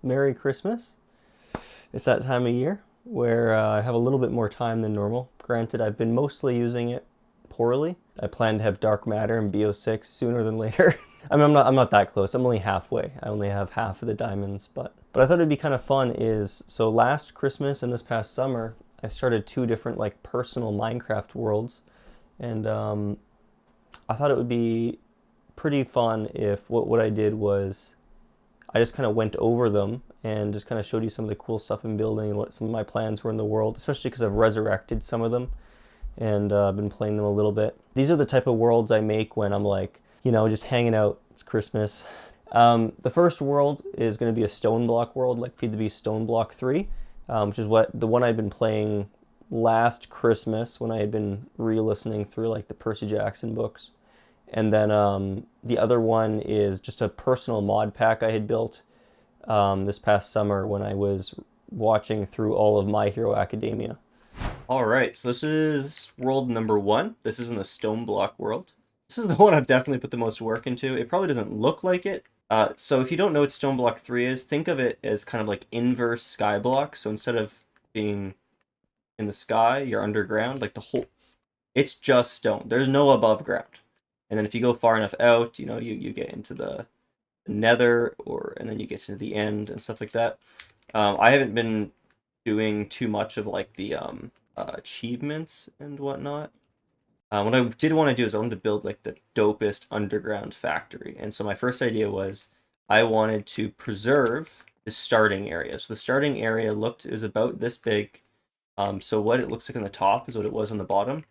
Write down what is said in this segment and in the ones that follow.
Merry Christmas. It's that time of year where I have a little bit more time than normal. Granted, I've been mostly using it poorly. I plan to have Dark Matter and BO6 sooner than later. I mean, I'm not that close. I'm only halfway. I only have half of the diamonds, but I thought it'd be kind of fun is so last Christmas and this past summer, I started two different like personal Minecraft worlds, and I thought it would be pretty fun if what I did was I just kind of went over them and just kind of showed you some of the cool stuff I'm building and what some of my plans were in the world, especially because I've resurrected some of them and I've been playing them a little bit. These are the type of worlds I make when I'm like, just hanging out. It's Christmas. The first world is going to be a stone block world, like Feed the Beast Stone Block 3, which is what the one I'd been playing last Christmas when I had been re-listening through like the Percy Jackson books. And then the other one is just a personal mod pack I had built this past summer when I was watching through all of My Hero Academia. All right, so this is world number one. This is in the stone block world. This is the one I've definitely put the most work into. It probably doesn't look like it. So if you don't know what stone block 3 is, think of it as kind of like inverse sky block. So instead of being in the sky, you're underground. Like the whole, it's just stone. There's no above ground. And then if you go far enough out, you get into the nether, and then you get to the end and stuff like that. I haven't been doing too much of like the achievements and whatnot. What I did want to do is I wanted to build like the dopest underground factory. And so my first idea was I wanted to preserve the starting area. So the starting area is about this big. So what it looks like on the top is what it was on the bottom.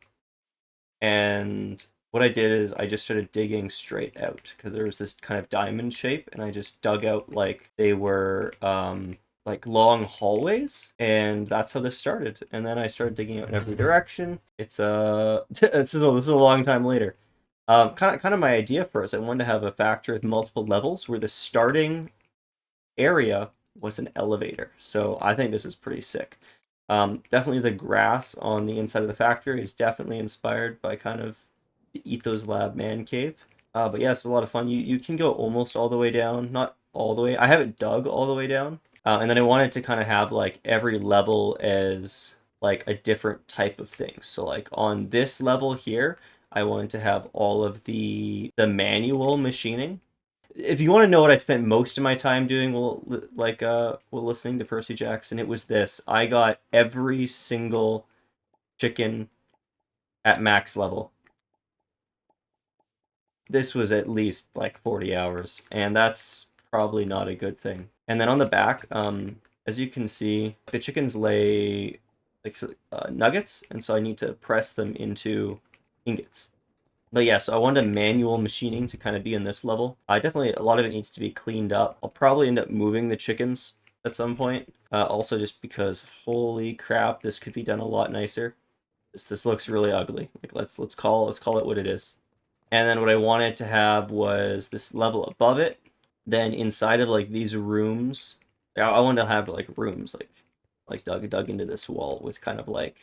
And what I did is I just started digging straight out because there was this kind of diamond shape, and I just dug out like they were like long hallways, and that's how this started. And then I started digging out in every direction. It's this is a long time later. Kind of my idea first. I wanted to have a factory with multiple levels where the starting area was an elevator. So I think this is pretty sick. Definitely the grass on the inside of the factory is definitely inspired by kind of the Ethos Lab man cave. But yeah, it's a lot of fun. You can go almost all the way down, not all the way. I haven't dug all the way down. And then I wanted to kind of have like every level as like a different type of thing. So like on this level here, I wanted to have all of the manual machining. If you want to know what I spent most of my time doing, listening to Percy Jackson, it was this. I got every single chicken at max level. This was at least like 40 hours, and that's probably not a good thing. And then on the back, as you can see, the chickens lay like nuggets, and so I need to press them into ingots. But yeah, so I wanted manual machining to kind of be in this level. I definitely, a lot of it needs to be cleaned up. I'll probably end up moving the chickens at some point. Also just because, holy crap, this could be done a lot nicer. This looks really ugly. Like let's call it what it is. And then what I wanted to have was this level above it. Then inside of like these rooms, I wanted to have like rooms like dug into this wall with kind of like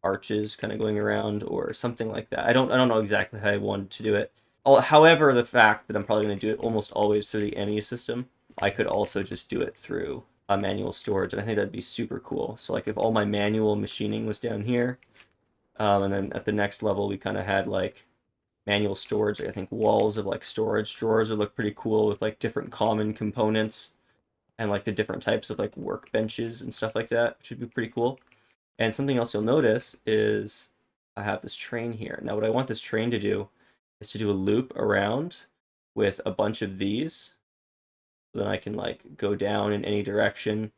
arches kind of going around or something like that. I don't know exactly how I wanted to do it. However, the fact that I'm probably going to do it almost always through the ME system, I could also just do it through a manual storage, and I think that'd be super cool. So like if all my manual machining was down here, and then at the next level we kind of had like manual storage. Like I think walls of like storage drawers would look pretty cool with like different common components and like the different types of like workbenches and stuff like that, which would be pretty cool. And something else you'll notice is I have this train here. Now, what I want this train to do is to do a loop around with a bunch of these. So then I can like go down in any direction.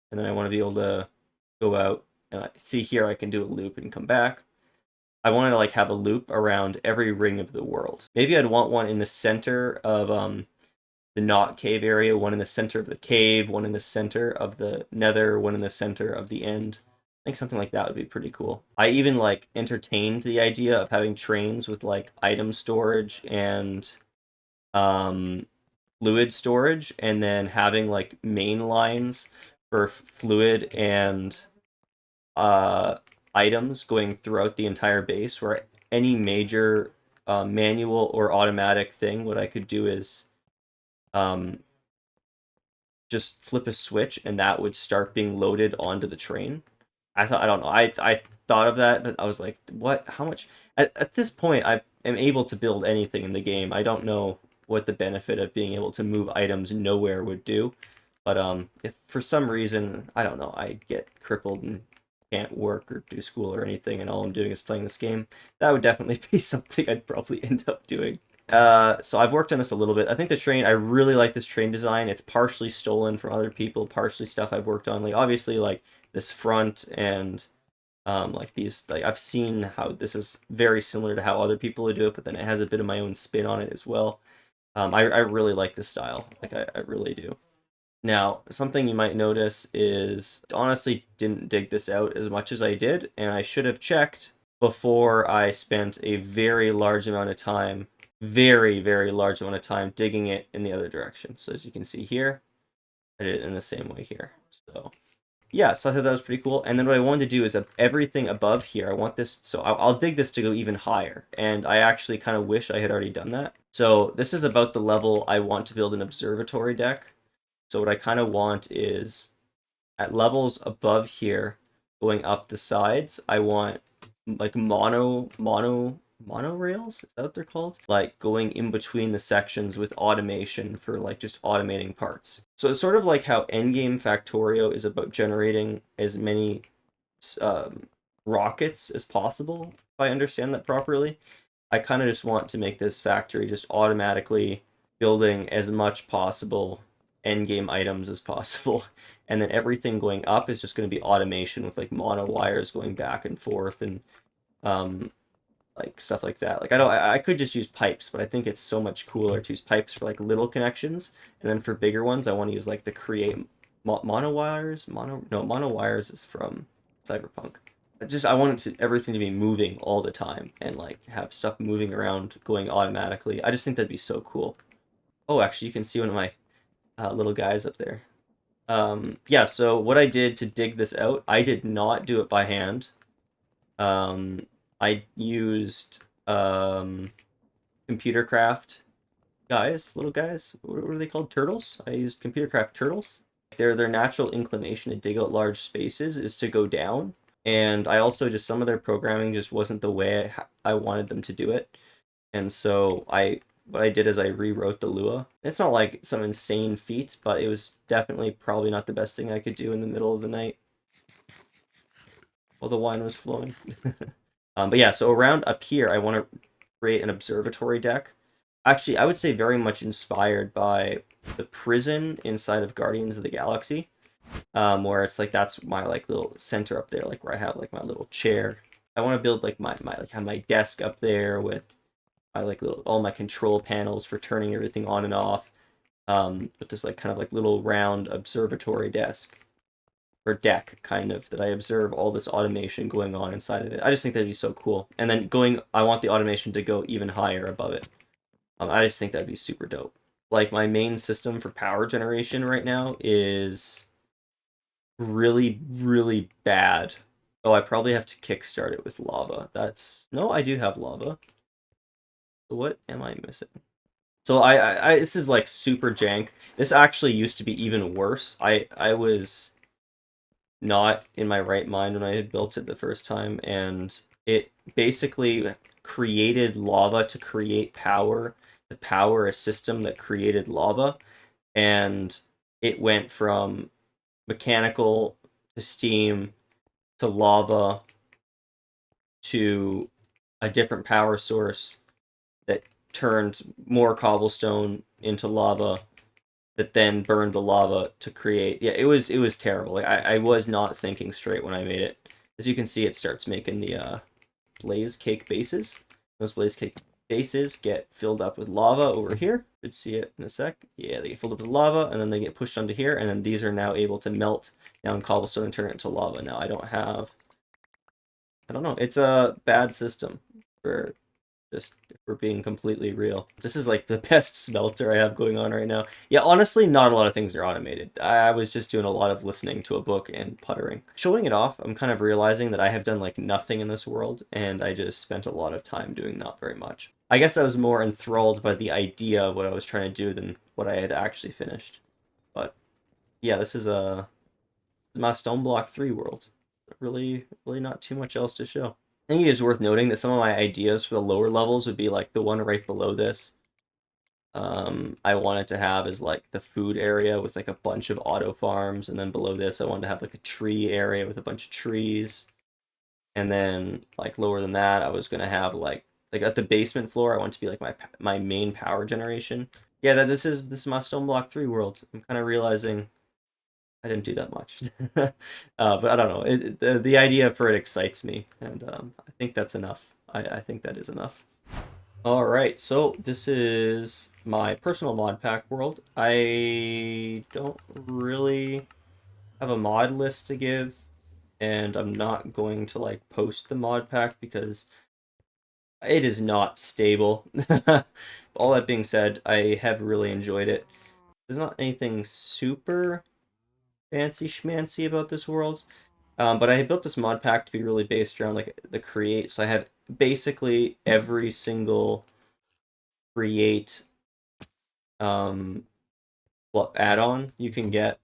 And then I want to be able to go out. And see here, I can do a loop and come back. I wanted to like have a loop around every ring of the world. Maybe I'd want one in the center of the not cave area, one in the center of the cave, one in the center of the nether, one in the center of the end. I think something like that would be pretty cool. I even like entertained the idea of having trains with like item storage and um, fluid storage, and then having like main lines for fluid and uh, items going throughout the entire base, where any major manual or automatic thing, what I could do is um, just flip a switch and that would start being loaded onto the train. I don't know. I thought of that, but I was like, what? How much? At this point, I am able to build anything in the game. I don't know what the benefit of being able to move items nowhere would do. But if for some reason, I don't know, I get crippled and can't work or do school or anything, and all I'm doing is playing this game, that would definitely be something I'd probably end up doing. So I've worked on this a little bit. I think the train, I really like this train design. It's partially stolen from other people, partially stuff I've worked on. Like obviously, like this front and like these, like I've seen how this is very similar to how other people would do it, but then it has a bit of my own spin on it as well. I really like this style. Like I really do. Now, something you might notice is honestly didn't dig this out as much as I did, and I should have checked before I spent a very large amount of time, very, very large amount of time digging it in the other direction. So as you can see here, I did it in the same way here. So yeah, so I thought that was pretty cool. And then what I wanted to do is everything above here, I want this, so I'll dig this to go even higher. And I actually kind of wish I had already done that. So this is about the level I want to build an observatory deck. So what I kind of want is at levels above here, going up the sides, I want like monorails? Is that what they're called? Like going in between the sections with automation for like just automating parts. So it's sort of like how Endgame Factorio is about generating as many rockets as possible, if I understand that properly. I kind of just want to make this factory just automatically building as much possible endgame items as possible. And then everything going up is just going to be automation with like mono wires going back and forth and like stuff like that. Like I could just use pipes, but I think it's so much cooler to use pipes for like little connections, and then for bigger ones I want to use like the create mono wires. Mono wires is from Cyberpunk. I want everything to be moving all the time and like have stuff moving around going automatically. I just think that'd be so cool. Oh, actually you can see one of my little guys up there. Yeah, so what I did to dig this out, I did not do it by hand. I used computer craft guys, little guys. What are they called? Turtles? I used computer craft turtles. Their natural inclination to dig out large spaces is to go down. And I also just, some of their programming just wasn't the way I wanted them to do it. And so what I did is I rewrote the Lua. It's not like some insane feat, but it was definitely probably not the best thing I could do in the middle of the night while the wine was flowing. But yeah, so around up here, I want to create an observatory deck. Actually, I would say very much inspired by the prison inside of Guardians of the Galaxy, where it's like that's my like little center up there, like where I have like my little chair. I want to build like my like have my desk up there with my like little all my control panels for turning everything on and off. With this like kind of like little round observatory desk or deck kind of that I observe all this automation going on inside of it. I just think that'd be so cool. And then I want the automation to go even higher above it. I just think that'd be super dope. Like my main system for power generation right now is really, really bad. Oh, I probably have to kickstart it with lava. No, I do have lava. So what am I missing? So I this is like super jank. This actually used to be even worse. I was not in my right mind when I had built it the first time, and it basically created lava to create power, to power a system that created lava, and it went from mechanical to steam to lava to a different power source that turned more cobblestone into lava that then burned the lava to create. Yeah, it was terrible. Like I was not thinking straight when I made it. As you can see, it starts making the blaze cake bases. Those blaze cake bases get filled up with lava over here. Should see it in a sec. Yeah, they get filled up with lava, and then they get pushed onto here, and then these are now able to melt down cobblestone and turn it into lava. Now I don't know. It's a bad system for just if we're being completely real. This is like the best smelter I have going on right now. Yeah, honestly, not a lot of things are automated. I was just doing a lot of listening to a book and puttering. Showing it off, I'm kind of realizing that I have done like nothing in this world, and I just spent a lot of time doing not very much. I guess I was more enthralled by the idea of what I was trying to do than what I had actually finished. But yeah, this is my Stone Block 3 world. Really, really not too much else to show. I think it is worth noting that some of my ideas for the lower levels would be like the one right below this. I wanted to have is like the food area with like a bunch of auto farms, and then below this I wanted to have like a tree area with a bunch of trees. And then like lower than that, I was gonna have like at the basement floor, I want to be like my main power generation. Yeah, that this is my Stone Block 3 world. I'm kind of realizing I didn't do that much. But I don't know. The idea for it excites me, and I think that's enough. I think that is enough. All right, so this is my personal mod pack world. I don't really have a mod list to give, and I'm not going to like post the mod pack because it is not stable. All that being said, I have really enjoyed it. There's not anything super fancy schmancy about this world. But I built this mod pack to be really based around like the create. So I have basically every single create add-on you can get.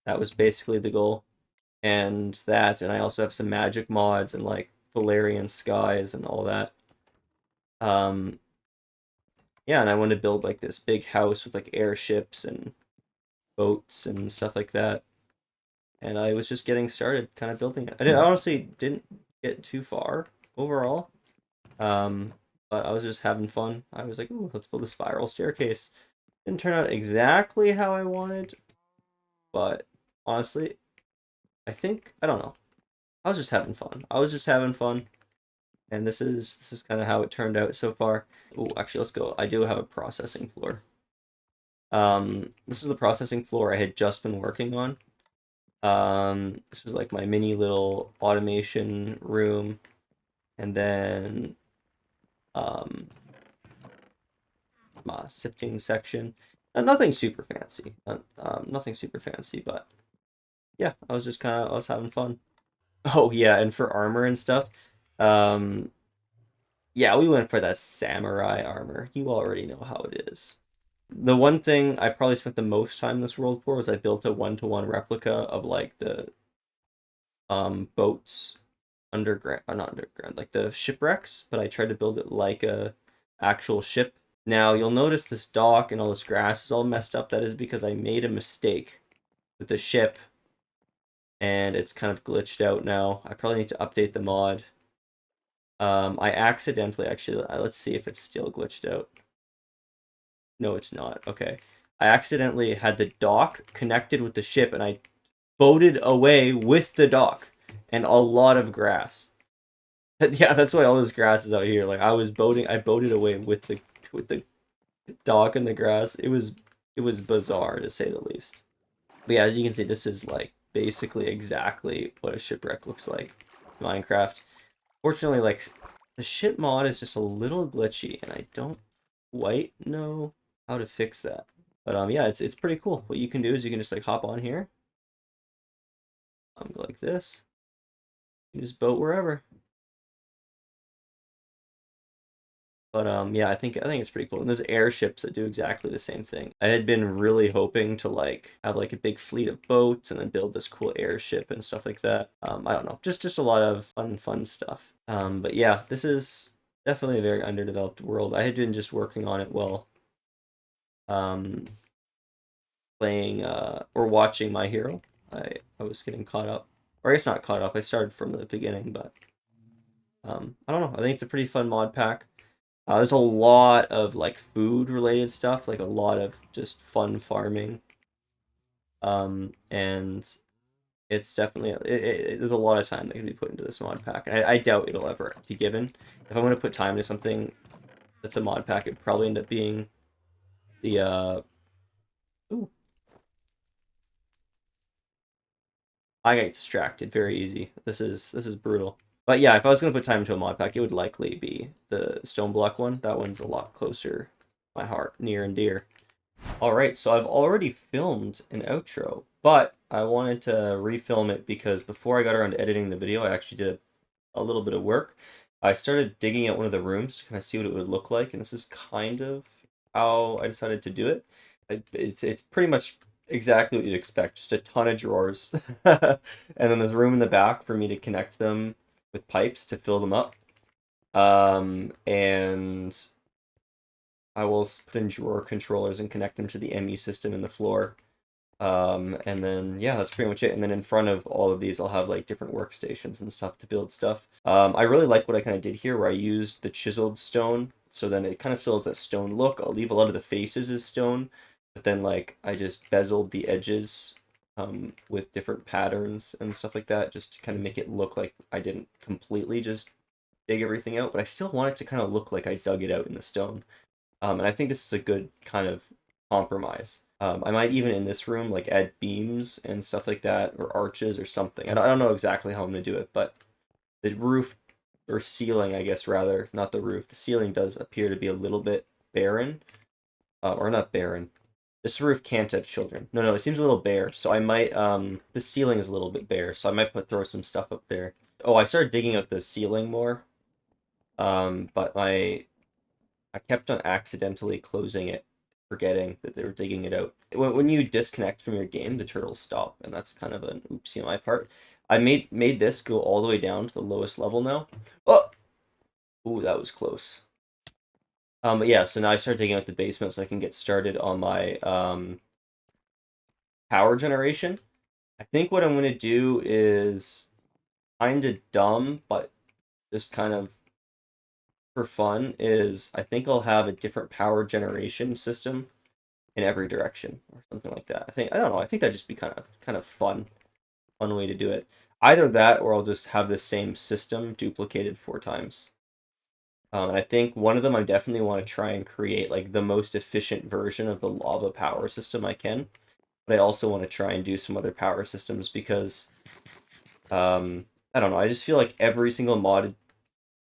That was basically the goal. And I also have some magic mods and like Valerian skies and all that. Yeah, and I want to build like this big house with like airships and boats and stuff like that. And I was just getting started, kind of building it. I honestly didn't get too far overall, um, but I was just having fun. I was like, "Ooh, let's build a spiral staircase." Didn't turn out exactly how I wanted, but honestly, I don't know. I was just having fun. I was just having fun, and this is kind of how it turned out so far. Oh, actually, let's go. I do have a processing floor. This is the processing floor I had just been working on. This was like my mini little automation room, and then um, my sifting section. Nothing super fancy. Nothing super fancy, but yeah, I was having fun. Oh yeah, and for armor and stuff, um, yeah, we went for that samurai armor. You already know how it is. The one thing I probably spent the most time in this world for was I built a one-to-one replica of like the boats underground, or not underground, like the shipwrecks, but I tried to build it like a actual ship. Now you'll notice this dock and all this grass is all messed up. That is because I made a mistake with the ship and it's kind of glitched out now. I probably need to update the mod. I accidentally actually, let's see if it's still glitched out. No, it's not. Okay. I accidentally had the dock connected with the ship and I boated away with the dock and a lot of grass. Yeah, that's why all this grass is out here. Like I boated away with the dock and the grass. It was bizarre to say the least. But yeah, as you can see, this is like basically exactly what a shipwreck looks like in Minecraft. Fortunately, like the ship mod is just a little glitchy, and I don't quite know how to fix that. But yeah, it's pretty cool. What you can do is you can just like hop on here, go like this, you just boat wherever. But yeah, I think it's pretty cool. And there's airships that do exactly the same thing. I had been really hoping to like have like a big fleet of boats and then build this cool airship and stuff like that. I don't know, just a lot of fun stuff. But yeah, this is definitely a very underdeveloped world. I had been just working on it while um playing or watching My Hero. I was getting caught up. Or I guess not caught up. I started from the beginning, but I don't know. I think it's a pretty fun mod pack. There's a lot of like food related stuff, like a lot of just fun farming. And it's definitely there's a lot of time that can be put into this mod pack. I doubt it'll ever be given. If I'm going to put time into something that's a mod pack, it'd probably end up being the ooh, I get distracted very easy. This is brutal. But yeah, if I was going to put time into a mod pack, it would likely be the Stone Block one. That one's a lot closer to my heart, near and dear. All right, so I've already filmed an outro, but I wanted to refilm it because before I got around to editing the video, I actually did a little bit of work. I started digging out one of the rooms to kind of see what it would look like, and this is kind of how I decided to do it. It's pretty much exactly what you'd expect. Just a ton of drawers. And then there's room in the back for me to connect them with pipes to fill them up. And I will put in drawer controllers and connect them to the ME system in the floor. And then yeah, that's pretty much it. And then in front of all of these, I'll have like different workstations and stuff to build stuff. I really like what I kind of did here, where I used the chiseled stone, so then it kind of still has that stone look. I'll leave a lot of the faces as stone, but then like I just bezeled the edges with different patterns and stuff like that, just to kind of make it look like I didn't completely just dig everything out, but I still want it to kind of look like I dug it out in the stone. And I think this is a good kind of compromise. I might even in this room like add beams and stuff like that, or arches or something. I don't know exactly how I'm gonna do it, but the roof or ceiling, I guess rather, not the roof. The ceiling does appear to be a little bit barren, or not barren. This roof can't have children. No, no, it seems a little bare. So I might the ceiling is a little bit bare, so I might throw some stuff up there. Oh, I started digging out the ceiling more. But I kept on accidentally closing it, forgetting that they were digging it out. When you disconnect from your game, the turtles stop, and that's kind of an oopsie on my part. I made this go all the way down to the lowest level now. Oh, ooh, that was close. But yeah, so now I start digging out the basement so I can get started on my power generation. I think what I'm gonna do is kind of dumb, but just kind of for fun is I think I'll have a different power generation system in every direction or something like that. I don't know. I think that'd just be kind of fun way to do it. Either that or I'll just have the same system duplicated 4 times. And I think one of them I definitely want to try and create like the most efficient version of the lava power system I can. But I also want to try and do some other power systems because I don't know. I just feel like every single modded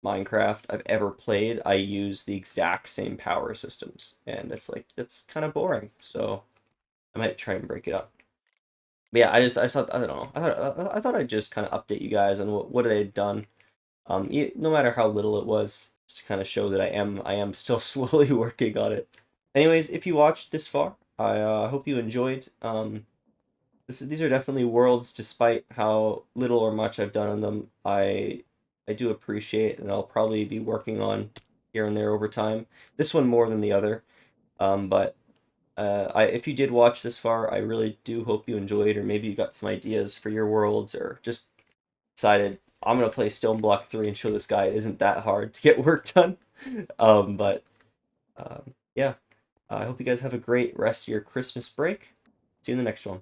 Minecraft I've ever played, I use the exact same power systems, and it's like it's kind of boring. So I might try and break it up. But yeah, I thought I don't know. I thought I'd just kind of update you guys on what I had done. No matter how little it was, just to kind of show that I am still slowly working on it. Anyways, if you watched this far, I hope you enjoyed. These are definitely worlds, despite how little or much I've done on them. I do appreciate, and I'll probably be working on here and there over time. This one more than the other. But if you did watch this far, I really do hope you enjoyed, or maybe you got some ideas for your worlds, or just decided I'm gonna play Stone Block 3 and show this guy it isn't that hard to get work done. But yeah, I hope you guys have a great rest of your Christmas break. See you in the next one.